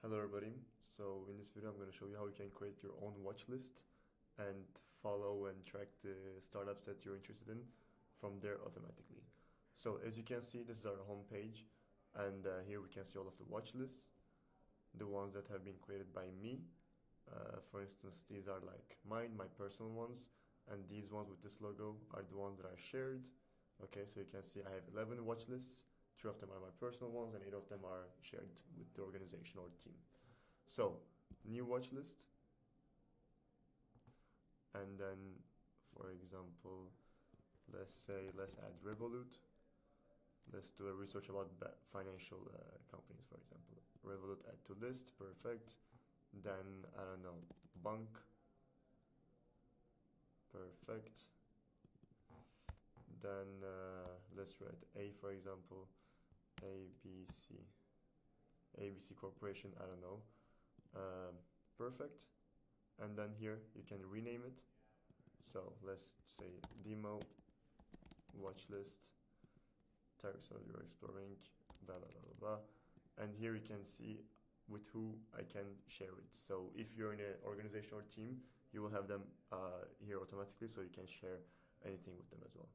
Hello everybody. So in this video I'm going to show you how you can create your own watch list and follow and track the startups that you're interested in from there automatically. So as you can see, this is our home page, and here we can see all of the watch lists, the ones that have been created by me. For instance, these are like mine, my personal ones, and these ones with this logo are the ones that are shared. Okay, so you can see I have 11 watch lists. 3 of them are my personal ones and 8 of them are shared with the organization or team. So, new watch list. And then, for example, let's add Revolut. Let's do a research about financial companies, for example. Revolut add to list, perfect. Then, I don't know, bank, perfect. Then let's write A, for example, ABC Corporation, I don't know, perfect. And then here you can rename it. So let's say demo watch list targets that you're exploring, blah blah blah blah blah. And here you can see with who I can share it. So if you're in an organization or team, you will have them here automatically, so you can share anything with them as well.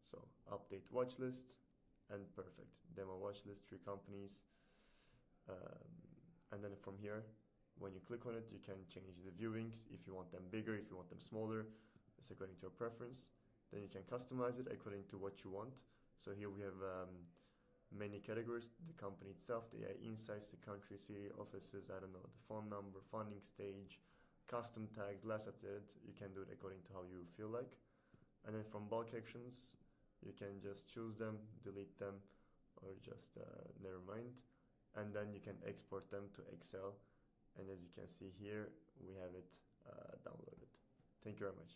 So update watch list, and perfect. Demo watch list, 3 companies. And then from here, when you click on it, you can change the viewings if you want them bigger, if you want them smaller. It's according to your preference. Then you can customize it according to what you want. So here we have many categories: the company itself, the AI insights, the country, city, offices, I don't know, the phone number, funding stage, custom tags, last updated. You can do it according to how you feel like. And then from bulk actions, you can just choose them, delete them, or just never mind. And then you can export them to Excel. And as you can see here, we have it downloaded. Thank you very much.